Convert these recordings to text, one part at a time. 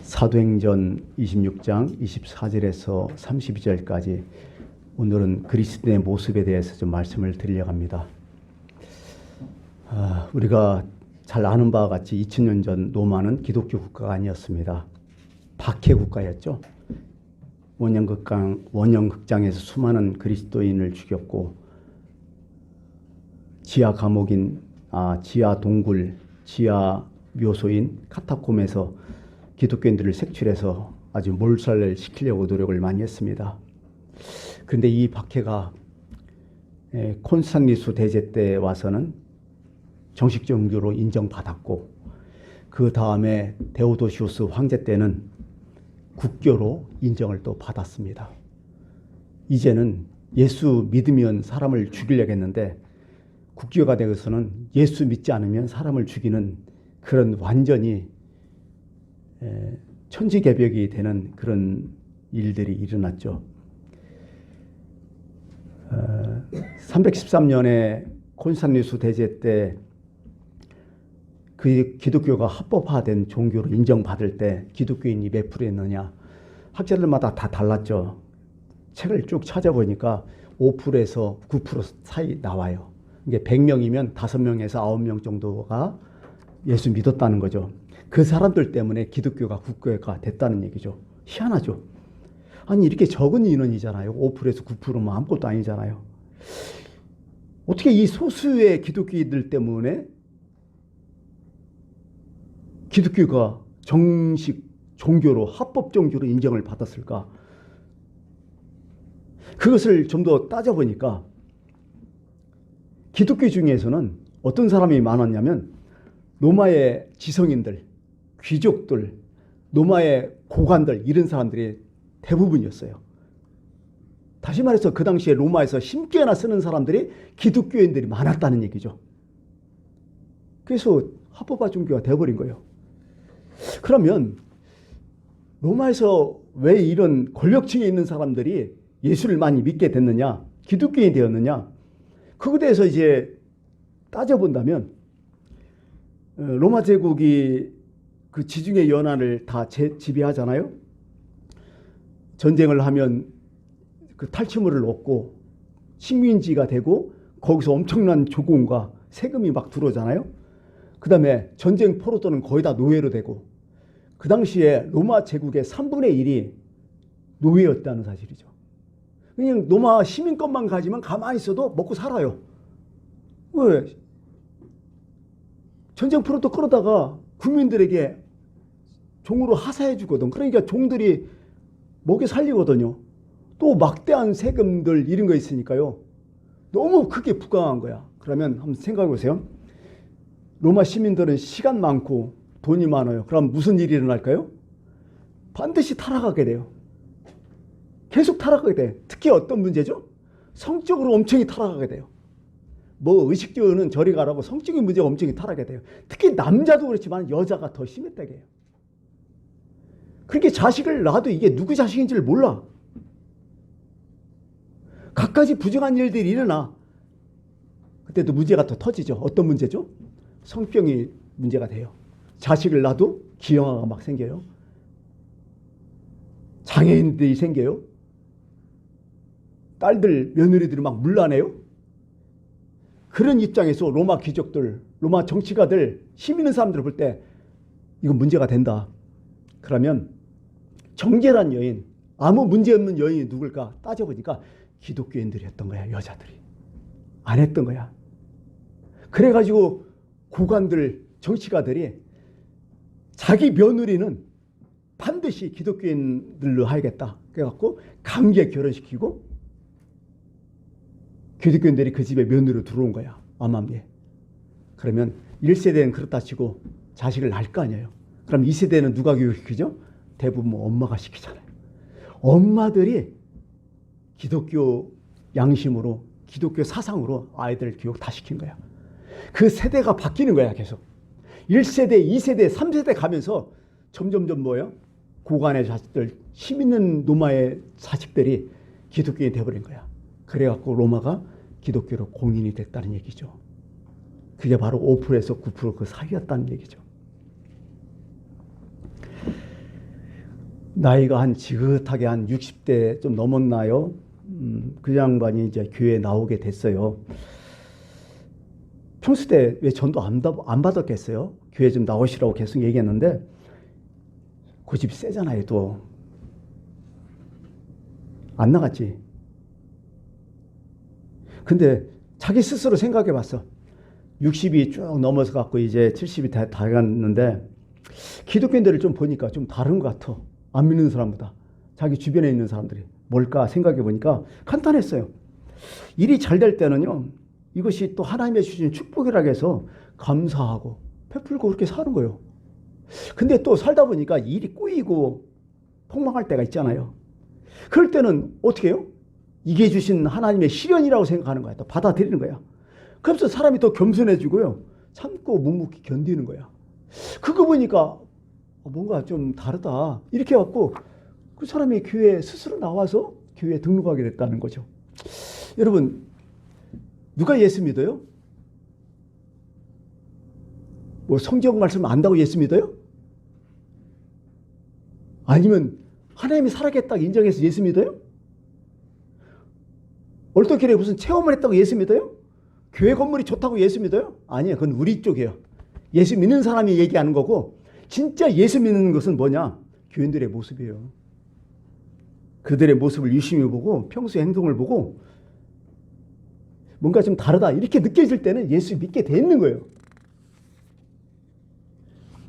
사도행전 26장 24절에서 32절까지 오늘은 그리스도의 모습에 대해서 좀 말씀을 드리려고 합니다. 우리가 잘 아는 바와 같이 2000년 전 로마는 기독교 국가가 아니었습니다. 박해 국가였죠. 원형극장에서 수많은 그리스도인을 죽였고 지하 감옥인 지하 동굴, 지하 묘소인 카타콤에서 기독교인들을 색출해서 아주 몰살을 시키려고 노력을 많이 했습니다. 그런데 이 박해가 콘스탄티누스 대제 때 와서는 정식 종교로 인정받았고, 그 다음에 데오도시우스 황제 때는 국교로 인정을 또 받았습니다. 이제는 예수 믿으면 사람을 죽이려고 했는데 국교가 되고서는 예수 믿지 않으면 사람을 죽이는 그런 완전히 천지개벽이 되는 그런 일들이 일어났죠. 313년에 콘스탄티누스 대제 때 그 기독교가 합법화된 종교로 인정받을 때 기독교인이 몇 프로였느냐, 학자들마다 다 달랐죠. 책을 쭉 찾아보니까 5%에서 9% 사이 나와요. 이게 100명이면 5명에서 9명 정도가 예수 믿었다는 거죠. 그 사람들 때문에 기독교가 국교가 됐다는 얘기죠. 희한하죠. 아니, 이렇게 적은 인원이잖아요. 5%에서 9%면 아무것도 아니잖아요. 어떻게 이 소수의 기독교인들 때문에 기독교가 정식 종교로, 합법 종교로 인정을 받았을까? 그것을 좀 더 따져보니까 기독교 중에서는 어떤 사람이 많았냐면 로마의 지성인들, 귀족들, 로마의 고관들, 이런 사람들이 대부분이었어요. 다시 말해서 그 당시에 로마에서 힘께나 쓰는 사람들이 기독교인들이 많았다는 얘기죠. 그래서 합법화 종교가 되어버린 거예요. 그러면 로마에서 왜 이런 권력층에 있는 사람들이 예수를 많이 믿게 됐느냐, 기독교인이 되었느냐, 그거에 대해서 이제 따져본다면 로마 제국이 그 지중해 연안을 다 지배하잖아요. 전쟁을 하면 그 탈취물을 얻고 식민지가 되고 거기서 엄청난 조공과 세금이 막 들어오잖아요. 그 다음에 전쟁 포로들은 거의 다 노예로 되고, 그 당시에 로마 제국의 3분의 1이 노예였다는 사실이죠. 그냥 로마 시민권만 가지면 가만히 있어도 먹고 살아요. 왜? 전쟁 포로도 끌어다가 국민들에게 종으로 하사해 주거든. 그러니까 종들이 먹여 살리거든요. 또 막대한 세금들 이런 거 있으니까요. 너무 크게 부강한 거야. 그러면 한번 생각해 보세요. 로마 시민들은 시간 많고 돈이 많아요. 그럼 무슨 일이 일어날까요? 반드시 타락하게 돼요. 계속 타락하게 돼. 특히 어떤 문제죠? 성적으로 엄청 타락하게 돼요. 뭐 의식주는 저리 가라고 성적인 문제가 엄청 타락하게 돼요. 특히 남자도 그렇지만 여자가 더 심했다게 해요. 그렇게 자식을 낳아도 이게 누구 자식인지를 몰라. 갖가지 부정한 일들이 일어나. 그때도 문제가 더 터지죠. 어떤 문제죠? 성병이 문제가 돼요. 자식을 낳아도 기형아가 막 생겨요. 장애인들이 생겨요. 딸들, 며느리들이 막 물러내요. 그런 입장에서 로마 귀족들, 로마 정치가들, 힘 있는 사람들을 볼 때 이건 문제가 된다. 그러면 정결한 여인, 아무 문제 없는 여인이 누굴까 따져보니까 기독교인들이었던 거야. 여자들이. 안 했던 거야. 그래가지고 고관들, 정치가들이 자기 며느리는 반드시 기독교인들로 하야겠다. 그래갖고 강제 결혼시키고 기독교인들이 그 집에 며느리로 들어온 거야. 암암리에. 그러면 1세대는 그렇다 치고 자식을 낳을 거 아니에요. 그럼 2세대는 누가 교육시키죠? 대부분 엄마가 시키잖아요. 엄마들이 기독교 양심으로, 기독교 사상으로 아이들 교육 다 시킨 거야. 그 세대가 바뀌는 거야, 계속. 1세대, 2세대, 3세대 가면서 점점점 뭐예요? 고관의 자식들, 힘 있는 로마의 자식들이 기독교인이 돼버린 거야. 그래갖고 로마가 기독교로 공인이 됐다는 얘기죠. 그게 바로 5%에서 9% 그 사이였다는 얘기죠. 나이가 한 지긋하게 한 60대 좀 넘었나요? 그 양반이 이제 교회에 나오게 됐어요. 평소 때 왜 전도 안 받았겠어요? 교회 좀 나오시라고 계속 얘기했는데 고집이 세잖아요. 또 안 나갔지. 근데 자기 스스로 생각해 봤어. 60이 쭉 넘어서 갖고 이제 70이 다 갔는데 기독교인들을 좀 보니까 좀 다른 것 같아. 안 믿는 사람보다. 자기 주변에 있는 사람들이. 뭘까 생각해 보니까 간단했어요. 일이 잘 될 때는요. 이것이 또 하나님의 주신 축복이라고 해서 감사하고 베풀고 그렇게 사는 거예요. 근데 또 살다 보니까 일이 꼬이고 폭망할 때가 있잖아요. 그럴 때는 어떻게 해요? 이게 주신 하나님의 시련이라고 생각하는 거야. 또 받아들이는 거야. 그러면서 사람이 더 겸손해지고요. 참고 묵묵히 견디는 거야. 그거 보니까 뭔가 좀 다르다. 이렇게 해갖고 그 사람이 교회에 스스로 나와서 교회에 등록하게 됐다는 거죠. 여러분, 누가 예수 믿어요? 뭐 성경 말씀 안다고 예수 믿어요? 아니면 하나님이 살아계셨다고 인정해서 예수 믿어요? 얼떨결에 무슨 체험을 했다고 예수 믿어요? 교회 건물이 좋다고 예수 믿어요? 아니에요. 그건 우리 쪽이에요. 예수 믿는 사람이 얘기하는 거고 진짜 예수 믿는 것은 뭐냐? 교인들의 모습이에요. 그들의 모습을 유심히 보고 평소의 행동을 보고 뭔가 좀 다르다 이렇게 느껴질 때는 예수 믿게 돼 있는 거예요.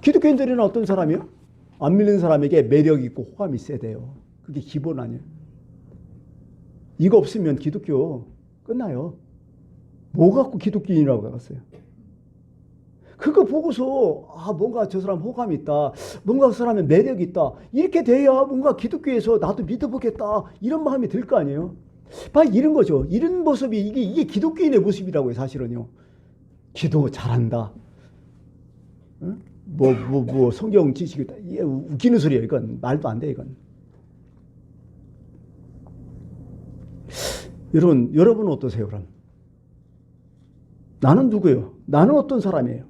기독교인들은 어떤 사람이요? 안 믿는 사람에게 매력 있고 호감이 있어야 돼요. 그게 기본 아니에요. 이거 없으면 기독교 끝나요. 뭐 갖고 기독교인이라고 나갔어요? 그거 보고서 뭔가 저 사람 호감이 있다. 뭔가 그 사람의 매력이 있다. 이렇게 돼야 뭔가 기독교에서 나도 믿어보겠다. 이런 마음이 들 거 아니에요. 이런 거죠. 이런 모습이 이게 기독교인의 모습이라고요. 사실은요. 기도 잘한다. 응? 성경 지식이다. 이게 웃기는 소리예요. 이건 말도 안 돼. 이건. 여러분은 어떠세요? 그럼 나는 누구예요? 나는 어떤 사람이에요?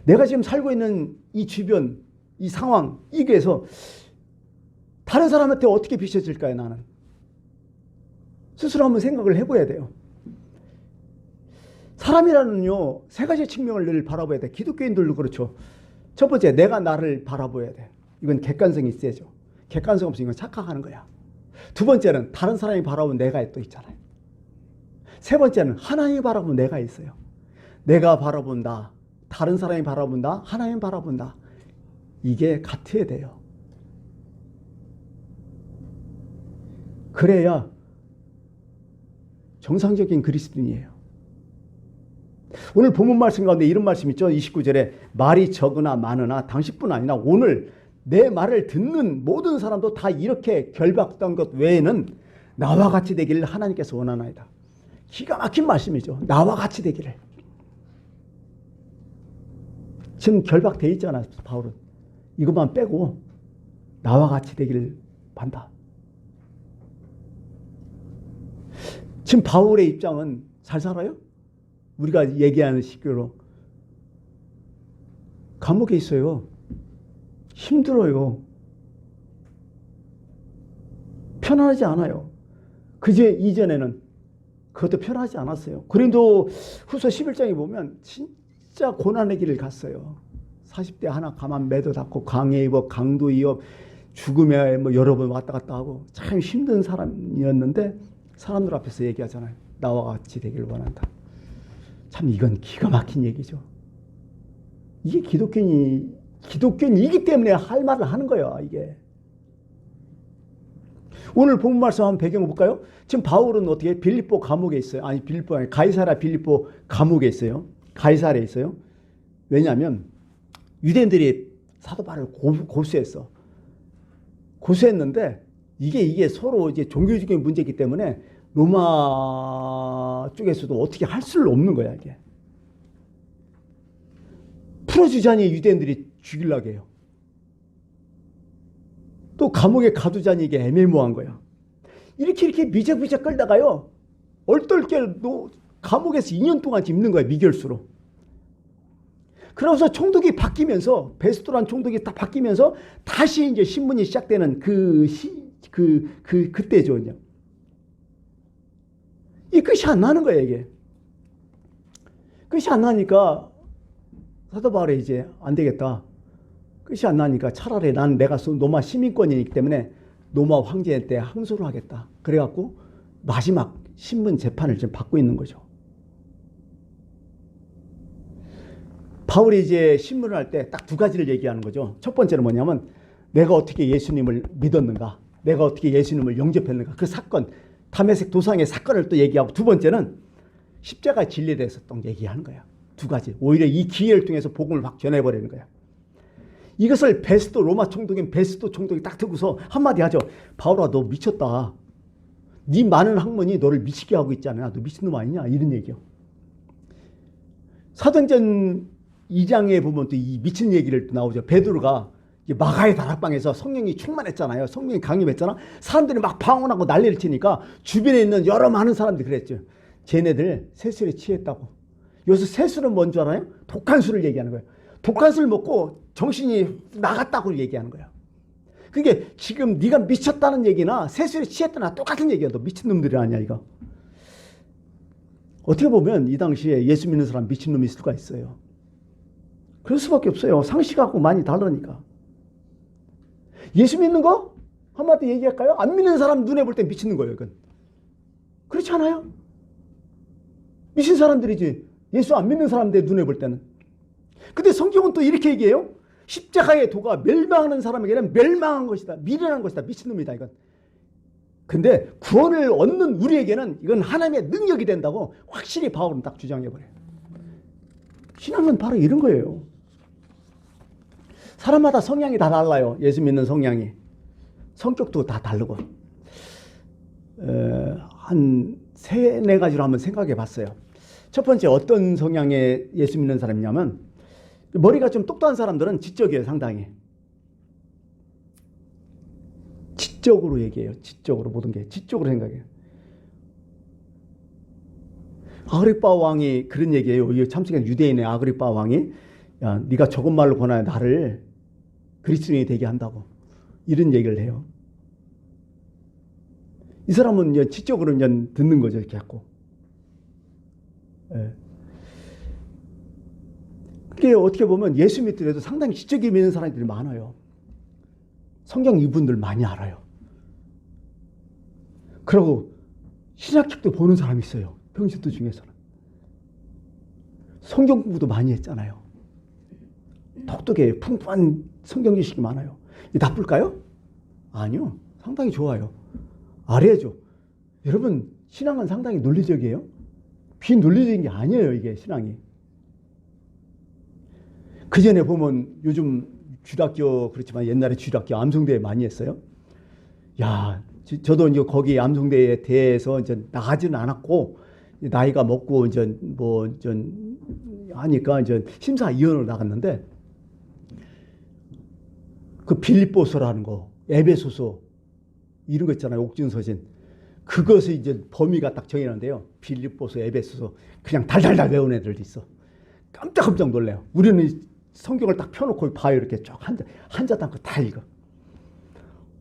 내가 지금 살고 있는 이 주변, 이 상황, 이게서 다른 사람한테 어떻게 비춰질까요? 나는 스스로 한번 생각을 해봐야 돼요. 사람이라는요, 세 가지 측면을 늘 바라봐야 돼. 기독교인들도 그렇죠. 첫 번째, 내가 나를 바라봐야 돼. 이건 객관성이 있어야죠. 객관성 없으면 착각하는 거야. 두 번째는 다른 사람이 바라보면 내가 또 있잖아요. 세 번째는 하나님이 바라보면 내가 있어요. 내가 바라본다. 다른 사람이 바라본다. 하나님 바라본다. 이게 같아야 돼요. 그래야 정상적인 그리스도인이에요. 오늘 본문 말씀 가운데 이런 말씀 있죠. 29절에 말이 적으나 많으나 당신뿐 아니라 오늘 내 말을 듣는 모든 사람도 다 이렇게 결박된 것 외에는 나와 같이 되기를 하나님께서 원하나이다. 기가 막힌 말씀이죠. 나와 같이 되기를. 지금 결박되어 있잖아. 바울은. 이것만 빼고 나와 같이 되기를 반다. 지금 바울의 입장은 잘 살아요? 우리가 얘기하는 식으로 감옥에 있어요. 힘들어요. 편안하지 않아요. 이전에는 그것도 편하지 않았어요. 고린도 후서 11장에 보면 진짜 고난의 길을 갔어요. 40대 하나 가만 매도 닫고 강에 입어 강도 이어 죽음에 여러 번 왔다 갔다 하고 참 힘든 사람이었는데 사람들 앞에서 얘기하잖아요. 나와 같이 되기를 원한다. 참 이건 기가 막힌 얘기죠. 이게 기독교인이기 때문에 할 말을 하는 거예요. 이게. 오늘 본문 말씀 한번 배경을 볼까요? 지금 바울은 어떻게 빌립보 감옥에 있어요. 가이사랴 빌립보 감옥에 있어요. 가이사랴에 있어요. 왜냐하면 유대인들이 사도 바울을 고소했어. 고소했는데 이게 서로 이제 종교적인 문제이기 때문에 로마 쪽에서도 어떻게 할 수는 없는 거야, 이게. 풀어주자니 유대인들이 죽이려고 해요. 또 감옥에 가두자니 이게 애매모호한 거야. 이렇게 미적미적 끌다가요. 얼떨결 감옥에서 2년 동안 있는 거야, 미결수로. 그러면서 총독이 바뀌면서 베스토란 총독이 딱 바뀌면서 다시 이제 신문이 시작되는 그때죠. 이 끝이 안 나는 거예요, 이게. 끝이 안 나니까 사도 바울이 이제 안 되겠다. 끝이 안 나니까 차라리 내가 로마 시민권이기 때문에 로마 황제한테 항소를 하겠다. 그래갖고 마지막 신문 재판을 지금 받고 있는 거죠. 바울이 이제 신문을 할 때 딱 두 가지를 얘기하는 거죠. 첫 번째는 뭐냐면 내가 어떻게 예수님을 믿었는가, 내가 어떻게 예수님을 영접했는가, 그 사건, 다메섹 도상의 사건을 또 얘기하고, 두 번째는 십자가 진리에 대해서 또 얘기하는 거야. 두 가지. 오히려 이 기회를 통해서 복음을 막 전해버리는 거야. 이것을 로마 총독인 베스도 총독이 딱 듣고서 한마디 하죠. 바울아, 너 미쳤다. 네 많은 학문이 너를 미치게 하고 있잖아. 너 미친놈 아니냐? 이런 얘기요. 사도행전 2장에 보면 또 이 미친 얘기를 또 나오죠. 베드로가 마가의 다락방에서 성령이 충만했잖아요. 성령이 강림했잖아. 사람들이 막 방언하고 난리를 치니까 주변에 있는 여러 많은 사람들이 그랬죠. 쟤네들 세술에 취했다고. 여기서 세술은 뭔 줄 알아요? 독한 술을 얘기하는 거예요. 독한 술 먹고 정신이 나갔다고 얘기하는 거예요. 그게 지금 네가 미쳤다는 얘기나 세술에 취했다나 똑같은 얘기야. 너 미친놈들이 아니야 이거. 어떻게 보면 이 당시에 예수 믿는 사람 미친놈이 있을 수가 있어요. 그럴 수밖에 없어요. 상식하고 많이 다르니까. 예수 믿는 거? 한마디 얘기할까요? 안 믿는 사람 눈에 볼 땐 미치는 거예요. 이건. 그렇지 않아요? 미친 사람들이지. 예수 안 믿는 사람들 눈에 볼 때는. 근데 성경은 또 이렇게 얘기해요. 십자가의 도가 멸망하는 사람에게는 멸망한 것이다. 미련한 것이다. 미친놈이다. 이건. 근데 구원을 얻는 우리에게는 이건 하나님의 능력이 된다고 확실히 바울은 딱 주장해버려요. 신앙은 바로 이런 거예요. 사람마다 성향이 다 달라요. 예수 믿는 성향이. 성격도 다 다르고. 한 3-4가지로 한번 생각해 봤어요. 첫 번째 어떤 성향의 예수 믿는 사람이냐면 머리가 좀 똑똑한 사람들은 지적이에요. 상당히. 지적으로 얘기해요. 지적으로 모든 게. 지적으로 생각해요. 아그리빠 왕이 그런 얘기예요. 이 참석한 유대인의 아그리빠 왕이 야, 네가 적은 말로 권하여 나를 그리스도인이 되게 한다고. 이런 얘기를 해요. 이 사람은 이제 지적으로 이제 듣는 거죠. 이렇게 하고. 예. 그게 어떻게 보면 예수 믿더라도 상당히 지적이 믿는 사람들이 많아요. 성경 이분들 많이 알아요. 그리고 신학책도 보는 사람이 있어요. 평신도 중에서는. 성경 공부도 많이 했잖아요. 똑똑해요. 풍부한 성경 지식이 많아요. 나쁠까요? 아니요. 상당히 좋아요. 알아야죠. 여러분, 신앙은 상당히 논리적이에요. 비논리적인 게 아니에요. 이게 신앙이. 그 전에 보면 요즘 주일학교 그렇지만 옛날에 주일학교 암송대회 많이 했어요. 야, 저도 이제 거기 암송대회에 대해서 이제 나가지는 않았고 나이가 먹고 이제 하니까 이제 심사위원으로 나갔는데 그 빌립보서라는 거, 에베소서 이런 거 있잖아요. 옥중서신. 그것을 이제 범위가 딱 정해놨는데요. 빌립보서, 에베소서 그냥 달달달 외운 애들도 있어. 깜짝깜짝 놀래요. 우리는 성경을 딱 펴놓고 봐요. 이렇게 쭉 한자 담고 다 읽어.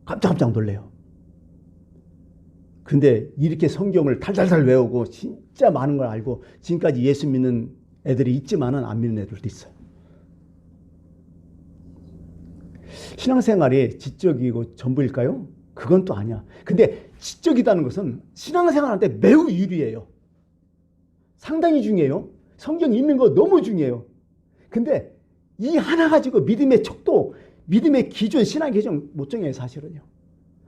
깜짝깜짝 놀래요. 근데 이렇게 성경을 달달달 외우고 진짜 많은 걸 알고 지금까지 예수 믿는 애들이 있지만은 안 믿는 애들도 있어요. 신앙생활이 지적이고 전부일까요? 그건 또 아니야. 근데 지적이라는 것은 신앙생활한테 매우 유리해요. 상당히 중요해요. 성경 읽는 거 너무 중요해요. 근데 이 하나 가지고 믿음의 척도, 믿음의 기준, 신앙의 기준 못 정해요, 사실은요.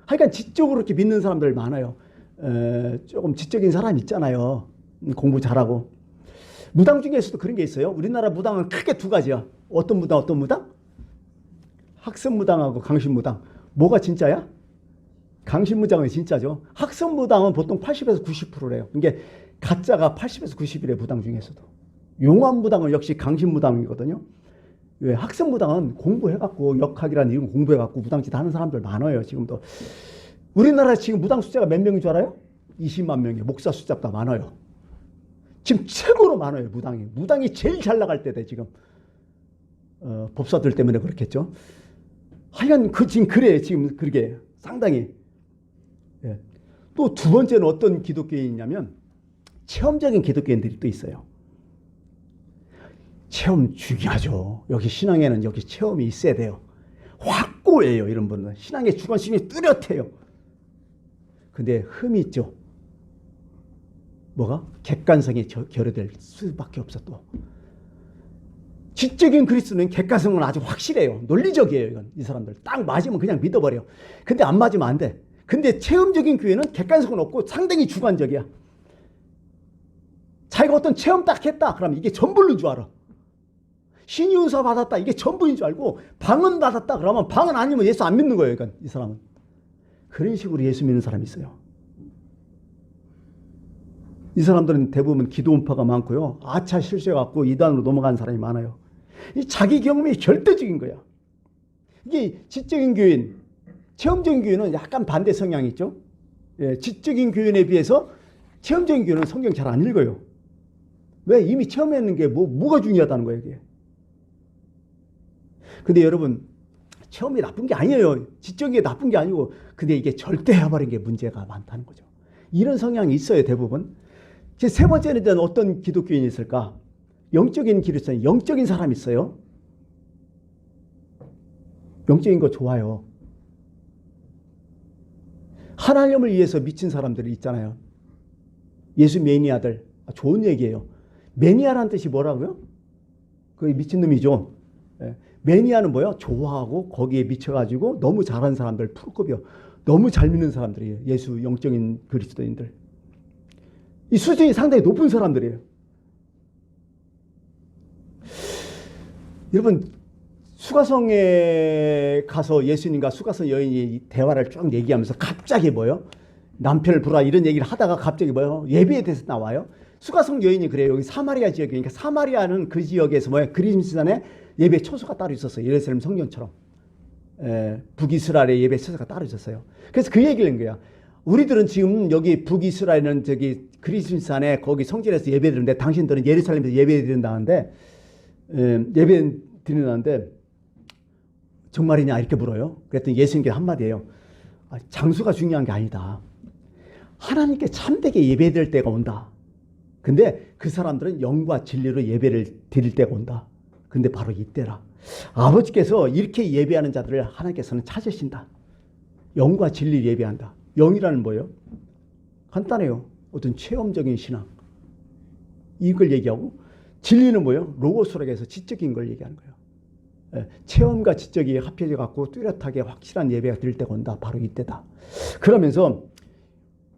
하여간 지적으로 이렇게 믿는 사람들 많아요. 조금 지적인 사람 있잖아요. 공부 잘하고. 무당 중에서도 그런 게 있어요. 우리나라 무당은 크게 두 가지야. 어떤 무당, 어떤 무당? 학습무당하고 강신무당. 뭐가 진짜야? 강신무당은 진짜죠. 학습무당은 보통 80에서 90%래요. 이게 가짜가 80에서 90이래, 무당 중에서도. 용암무당은 역시 강신무당이거든요. 왜? 학습무당은 공부해갖고 역학이라는 이런 공부해갖고 무당짓 하는 사람들 많아요. 지금도. 우리나라 지금 무당 숫자가 몇 명인 줄 알아요? 20만 명이에요. 목사 숫자보다 많아요. 지금 최고로 많아요. 무당이 제일 잘 나갈 때돼 지금. 법사들 때문에 그렇겠죠. 하여간 지금 그래 지금 그렇게 상당히. 예. 또 두 번째는 어떤 기독교인이냐면 체험적인 기독교인들이 또 있어요. 체험 중요하죠. 여기 신앙에는 여기 체험이 있어야 돼요. 확고해요. 이런 분은 신앙의 주관심이 뚜렷해요. 근데 흠이 있죠. 뭐가? 객관성이 결여될 수밖에 없어. 또 지적인 그리스도는 객관성은 아주 확실해요. 논리적이에요. 이건 이 사람들 딱 맞으면 그냥 믿어버려. 근데 안 맞으면 안 돼. 근데 체험적인 교회는 객관성은 없고 상당히 주관적이야. 자기가 어떤 체험 딱 했다 그러면 이게 전부인 줄 알아. 신의 은사 받았다 이게 전부인 줄 알고, 방언 받았다 그러면 방언 아니면 예수 안 믿는 거예요. 그러니까 이 사람은 그런 식으로 예수 믿는 사람이 있어요. 이 사람들은 대부분 기도원파가 많고요. 아차 실수해갖고 이단으로 넘어간 사람이 많아요. 이 자기 경험이 절대적인 거야. 이게 지적인 교인, 체험적인 교인은 약간 반대 성향이 있죠. 예, 지적인 교인에 비해서 체험적인 교인은 성경 잘 안 읽어요. 왜? 이미 체험했는 게 뭐가 중요하다는 거예요, 이게. 근데 여러분, 체험이 나쁜 게 아니에요. 지적인 게 나쁜 게 아니고, 근데 이게 절대해버린 게 문제가 많다는 거죠. 이런 성향이 있어요, 대부분. 세 번째는 어떤 기독교인이 있을까? 영적인 기독교인, 영적인 사람이 있어요. 영적인 거 좋아요. 하나님을 위해서 미친 사람들이 있잖아요. 예수 매니아들. 좋은 얘기예요. 매니아라는 뜻이 뭐라고요? 그게 미친놈이죠. 매니아는 뭐예요? 좋아하고 거기에 미쳐가지고 너무 잘하는 사람들, 풀급이요. 너무 잘 믿는 사람들이에요. 예수 영적인 그리스도인들. 이 수준이 상당히 높은 사람들이에요. 여러분, 수가성에 가서 예수님과 수가성 여인이 대화를 쭉 얘기하면서 갑자기 뭐예요? 남편을 부라 이런 얘기를 하다가 갑자기 뭐예요? 예배에 대해서 나와요. 수가성 여인이 그래요. 여기 사마리아 지역이니까, 사마리아는 그 지역에서 뭐예요? 그리스도인의 예배 처소가 따로 있었어요. 예루살렘 성전처럼. 북이스라엘의 예배 처소가 따로 있었어요. 그래서 그 얘기를 한 거야. 우리들은 지금 여기 북이스라엘은 저기 그리스도인산에 거기 성전에서 예배 드리는데, 당신들은 예루살렘에서 예배 드린다는데, 예배 드린다는데 정말이냐 이렇게 물어요. 그랬더니 예수님께 한마디예요. 장수가 중요한 게 아니다. 하나님께 참되게 예배 드릴 때가 온다. 근데 그 사람들은 영과 진리로 예배를 드릴 때가 온다. 근데 바로 이때라. 아버지께서 이렇게 예배하는 자들을 하나님께서는 찾으신다. 영과 진리를 예배한다. 영이라는 뭐예요? 간단해요. 어떤 체험적인 신앙. 이걸 얘기하고, 진리는 뭐예요? 로고스라고 해서 지적인 걸 얘기하는 거예요. 체험과 지적이 합해져 갖고 뚜렷하게 확실한 예배가 드릴 때가 온다. 바로 이때다. 그러면서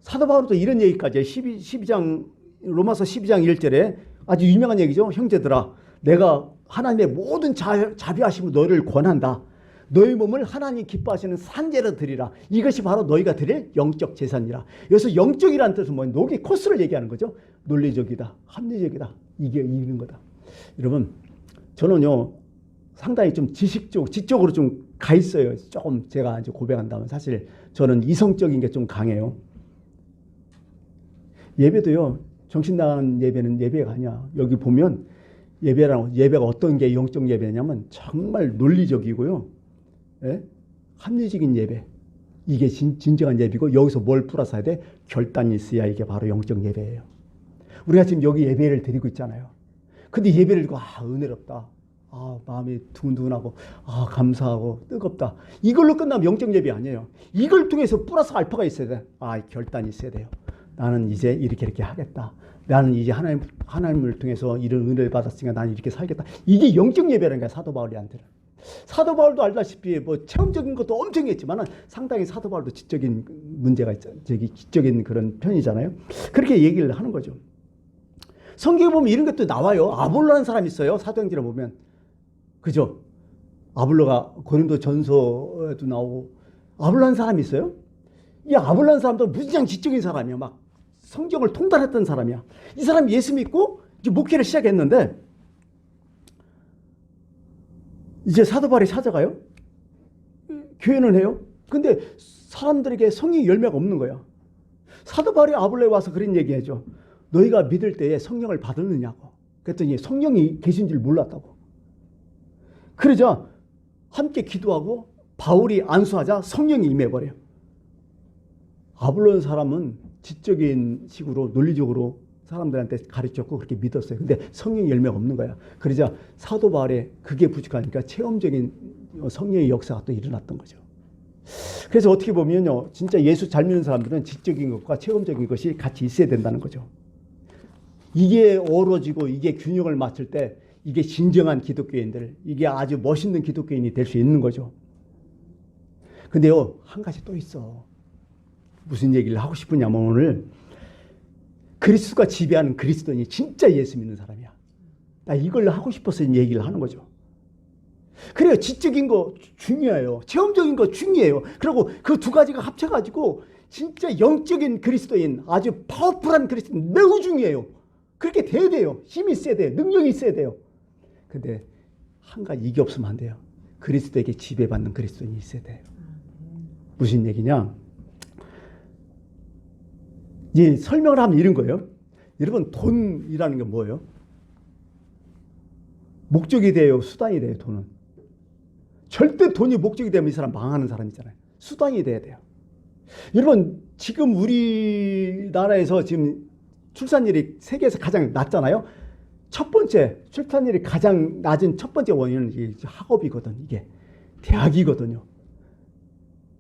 사도 바울도 이런 얘기까지 12장 로마서 12장 1절에 아주 유명한 얘기죠. 형제들아, 내가 하나님의 모든 자비하심으로 너희를 권한다. 너희 몸을 하나님 기뻐하시는 산제로 드리라. 이것이 바로 너희가 드릴 영적 제사니라. 여기서 영적이라는 뜻은 뭐예요? 녹이 코스를 얘기하는 거죠. 논리적이다, 합리적이다. 이게 이기는 거다. 여러분, 저는요 상당히 좀 지적으로 좀 가 있어요. 조금 제가 이제 고백한다면 사실 저는 이성적인 게 좀 강해요. 예배도요, 정신 나간 예배는 예배가 아니야. 여기 보면 예배가 어떤 게 영적 예배냐면 정말 논리적이고요. 예? 합리적인 예배. 이게 진정한 예배고, 여기서 뭘 플러스 해야 돼? 결단이 있어야 이게 바로 영적 예배예요. 우리가 지금 여기 예배를 드리고 있잖아요. 근데 예배를 드리고, 은혜롭다. 마음이 두근두근하고, 감사하고, 뜨겁다. 이걸로 끝나면 영적 예배 아니에요. 이걸 통해서 플러스 알파가 있어야 돼. 결단이 있어야 돼요. 나는 이제 이렇게 하겠다. 나는 이제 하나님을 통해서 이런 은혜를 받았으니까 나는 이렇게 살겠다. 이게 영적 예배라는 거야, 사도 바울이한테는. 사도 바울도 알다시피 뭐 체험적인 것도 엄청 했지만 상당히 사도 바울도 지적인 문제가 있잖아요. 지적인 그런 편이잖아요. 그렇게 얘기를 하는 거죠. 성경에 보면 이런 것도 나와요. 아볼로라는 사람이 있어요. 사도행전에 보면. 그죠? 아볼로가 고린도 전서에도 나오고, 아볼로라는 사람이 있어요. 이 아볼로라는 사람도 무지장 지적인 사람이야. 막 성경을 통달했던 사람이야. 이 사람이 예수 믿고 이제 목회를 시작했는데, 이제 사도 바울이 찾아가요. 교회는 해요. 근데 사람들에게 성령의 열매가 없는 거야. 사도 바울이 아볼로에 와서 그런 얘기해줘. 너희가 믿을 때에 성령을 받았느냐고. 그랬더니 성령이 계신 줄 몰랐다고. 그러자 함께 기도하고 바울이 안수하자 성령이 임해버려요. 아볼론 사람은 지적인 식으로 논리적으로 사람들한테 가르쳤고 그렇게 믿었어요. 근데 성령의 열매가 없는 거야. 그러자 사도 바울에 그게 부족하니까 체험적인 성령의 역사가 또 일어났던 거죠. 그래서 어떻게 보면요, 진짜 예수 잘 믿는 사람들은 지적인 것과 체험적인 것이 같이 있어야 된다는 거죠. 이게 어우러지고 이게 균형을 맞출 때 이게 진정한 기독교인들, 이게 아주 멋있는 기독교인이 될 수 있는 거죠. 근데요, 한 가지 또 있어. 무슨 얘기를 하고 싶으냐면 오늘 그리스도가 지배하는 그리스도인이 진짜 예수 믿는 사람이야. 나 이걸 하고 싶어서 얘기를 하는 거죠. 그래요. 지적인 거 중요해요. 체험적인 거 중요해요. 그리고 그 두 가지가 합쳐가지고 진짜 영적인 그리스도인, 아주 파워풀한 그리스도인 매우 중요해요. 그렇게 돼야 돼요. 힘이 있어야 돼요. 능력이 있어야 돼요. 근데 한 가지 이게 없으면 안 돼요. 그리스도에게 지배받는 그리스도인이 있어야 돼요. 무슨 얘기냐? 이제 설명을 하면 이런 거예요. 여러분, 돈이라는 게 뭐예요? 목적이 돼요? 수단이 돼요? 돈은? 절대 돈이 목적이 되면 이 사람 망하는 사람이잖아요. 수단이 돼야 돼요. 여러분, 지금 우리나라에서 지금 출산율이 세계에서 가장 낮잖아요. 첫 번째 출산율이 가장 낮은 첫 번째 원인은 이게 학업이거든. 이게 대학이거든요.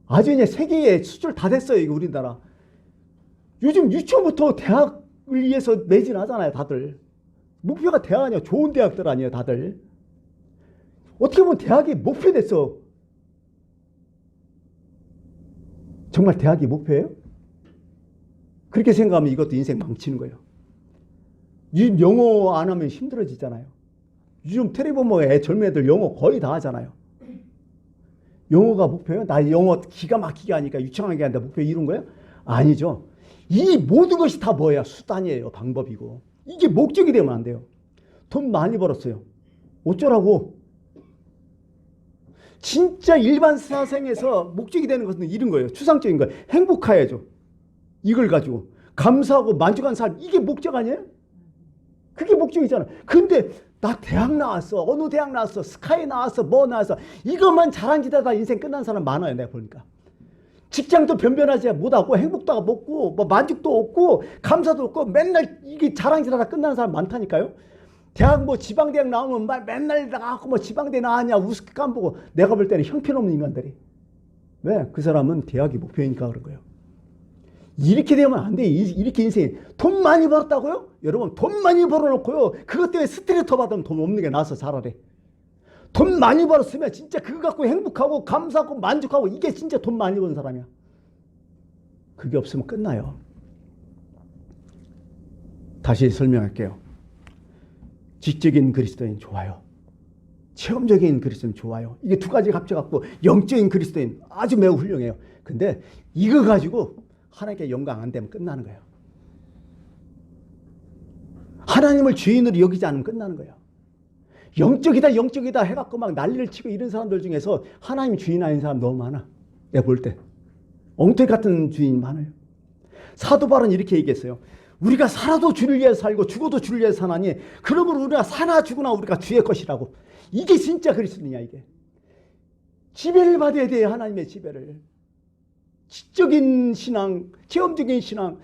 아주 이제 세계에 수출 다 됐어요. 이거 우리나라. 요즘 유치원부터 대학을 위해서 매진하잖아요. 다들. 목표가 대학 아니에요. 좋은 대학들 아니에요. 다들. 어떻게 보면 대학이 목표 됐어. 정말 대학이 목표예요? 그렇게 생각하면 이것도 인생 망치는 거예요. 요즘 영어 안 하면 힘들어지잖아요. 요즘 텔레비전 젊은 애들 영어 거의 다 하잖아요. 영어가 목표예요? 나 영어 기가 막히게 하니까 유창하게 한다 목표 이룬 거예요? 아니죠. 이 모든 것이 다 뭐야? 수단이에요. 방법이고. 이게 목적이 되면 안 돼요. 돈 많이 벌었어요. 어쩌라고? 진짜 일반 사생에서 목적이 되는 것은 이런 거예요. 추상적인 거예요. 행복해야죠. 이걸 가지고 감사하고 만족한 삶, 이게 목적 아니에요? 그게 목적이잖아. 근데 나 대학 나왔어. 어느 대학 나왔어. 스카이 나왔어. 뭐 나왔어. 이것만 자랑지다가 인생 끝난 사람 많아요. 내가 보니까. 직장도 변변하지 못하고 행복도 없고 뭐 만족도 없고 감사도 없고 맨날 이게 자랑지다가 끝나는 사람 많다니까요. 대학 뭐 지방대학 나오면 맨날 나가고 뭐 지방대 나왔냐 우습게 깜보고 내가 볼 때는 형편없는 인간들이. 왜? 그 사람은 대학이 목표이니까 그런 거예요. 이렇게 되면 안 돼. 이렇게 인생이. 돈 많이 벌었다고요? 여러분, 돈 많이 벌어놓고요. 그것 때문에 스트레스 더 받으면 돈 없는 게 나아서 차라리. 돈 많이 벌었으면 진짜 그거 갖고 행복하고 감사하고 만족하고 이게 진짜 돈 많이 버는 사람이야. 그게 없으면 끝나요. 다시 설명할게요. 지적인 그리스도인 좋아요. 체험적인 그리스도인 좋아요. 이게 두 가지가 합쳐갖고 영적인 그리스도인 아주 매우 훌륭해요. 근데 이거 가지고 하나님께 영광 안 되면 끝나는 거예요. 하나님을 주인으로 여기지 않으면 끝나는 거예요. 영적이다 영적이다 해갖고 막 난리를 치고 이런 사람들 중에서 하나님 주인 아닌 사람 너무 많아. 내가 볼 때. 엉터리 같은 주인이 많아요. 사도 바울은 이렇게 얘기했어요. 우리가 살아도 주를 위해서 살고 죽어도 주를 위해서 사나니 그러므로 우리가 사나 죽으나 우리가 주의 것이라고. 이게 진짜 그리스도냐 이게. 지배를 받아야 돼요. 하나님의 지배를. 지적인 신앙, 체험적인 신앙,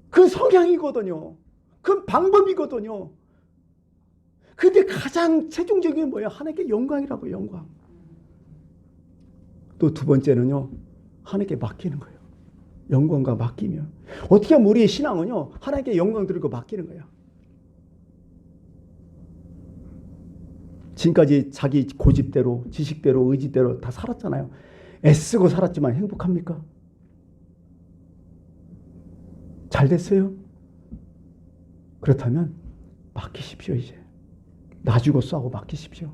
그 성향이거든요. 그 방법이거든요. 근데 가장 최종적인 게 뭐예요? 하나님께 영광이라고. 영광. 또 두 번째는요, 하나님께 맡기는 거예요. 영광과 맡기면 어떻게 하면 우리의 신앙은요 하나님께 영광 드리고 맡기는 거예요. 지금까지 자기 고집대로 지식대로 의지대로 다 살았잖아요. 애쓰고 살았지만 행복합니까? 잘 됐어요? 그렇다면 맡기십시오. 이제 놔주고 싸고 맡기십시오.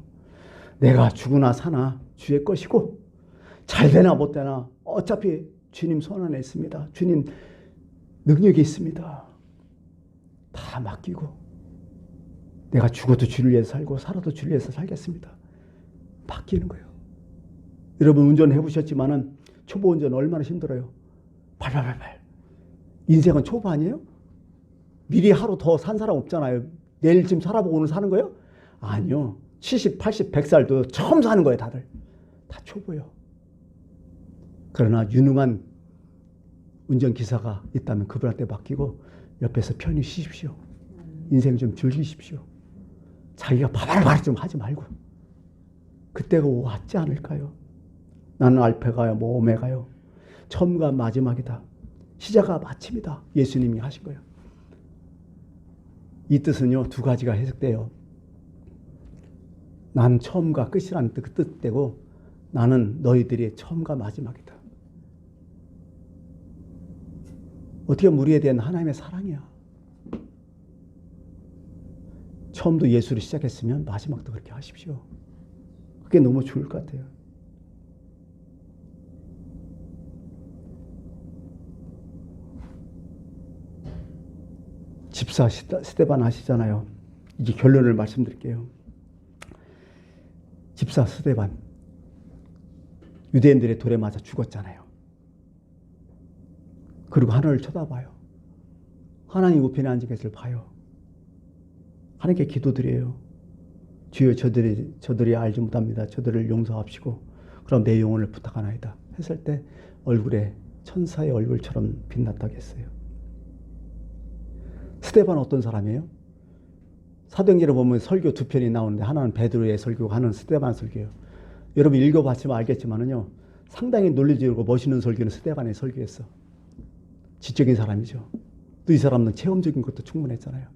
내가 죽으나 사나 주의 것이고 잘 되나 못 되나 어차피 주님 손 안에 있습니다. 주님 능력이 있습니다. 다 맡기고 내가 죽어도 주를 위해서 살고 살아도 주를 위해서 살겠습니다. 맡기는 거예요. 여러분 운전해 보셨지만은 초보 운전 얼마나 힘들어요. 발발발발. 인생은 초보 아니에요? 미리 하루 더 산 사람 없잖아요. 내일 지금 살아보고 오늘 사는 거예요? 아니요. 70, 80, 100살도 처음 사는 거예요, 다들. 다 초보예요. 그러나 유능한 운전기사가 있다면 그분한테 맡기고 옆에서 편히 쉬십시오. 인생 좀 즐기십시오. 자기가 바바바바 좀 하지 말고. 그때가 왔지 않을까요? 나는 알파가요, 뭐 오메가요. 처음과 마지막이다. 시작과 마침이다. 예수님이 하신 거예요. 이 뜻은요, 두 가지가 해석돼요. 나는 처음과 끝이라는 그 뜻되고, 나는 너희들의 처음과 마지막이다. 어떻게 보면 우리에 대한 하나님의 사랑이야. 처음도 예수를 시작했으면 마지막도 그렇게 하십시오. 그게 너무 좋을 것 같아요. 집사 스데반 아시잖아요. 이제 결론을 말씀드릴게요. 집사 스데반, 유대인들의 돌에 맞아 죽었잖아요. 그리고 하늘을 쳐다봐요. 하나님 우편에 앉은 것을 봐요. 하나님께 기도드려요. 주여, 저들이 알지 못합니다. 저들을 용서합시고 그럼 내 영혼을 부탁하나이다 했을 때 얼굴에 천사의 얼굴처럼 빛났다고 했어요. 스데반 어떤 사람이에요? 사도행전을 보면 설교 두 편이 나오는데 하나는 베드로의 설교고 하나는 스데반 설교예요. 여러분 읽어봤지만 알겠지만은요, 상당히 논리적이고 멋있는 설교는 스데반의 설교였어. 지적인 사람이죠. 또 이 사람은 체험적인 것도 충분했잖아요.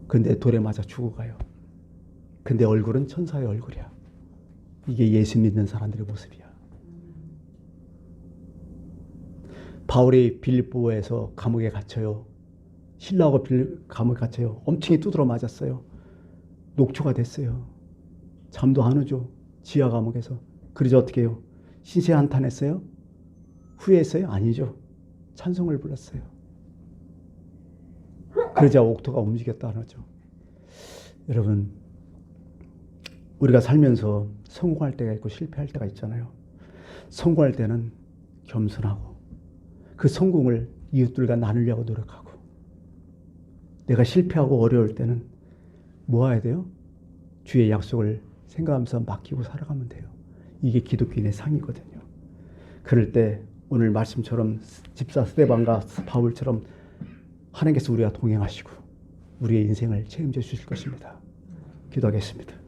근데 돌에 맞아 죽어가요. 근데 얼굴은 천사의 얼굴이야. 이게 예수 믿는 사람들의 모습이야. 바울이 빌립보에서 감옥에 갇혀요. 신라하고 감옥에 갇혀요. 엄청히 두드러 맞았어요. 녹초가 됐어요. 잠도 안 오죠. 지하 감옥에서. 그러자 어떻게 해요? 신세 한탄했어요? 후회했어요? 아니죠. 찬송을 불렀어요. 그러자 옥토가 움직였다는 거죠. 여러분, 우리가 살면서 성공할 때가 있고 실패할 때가 있잖아요. 성공할 때는 겸손하고 그 성공을 이웃들과 나누려고 노력하고, 내가 실패하고 어려울 때는 뭐 해야 돼요? 주의 약속을 생각하면서 맡기고 살아가면 돼요. 이게 기독교인의 상이거든요. 그럴 때 오늘 말씀처럼 집사 스데반과 바울처럼 하나님께서 우리와 동행하시고 우리의 인생을 책임져 주실 것입니다. 기도하겠습니다.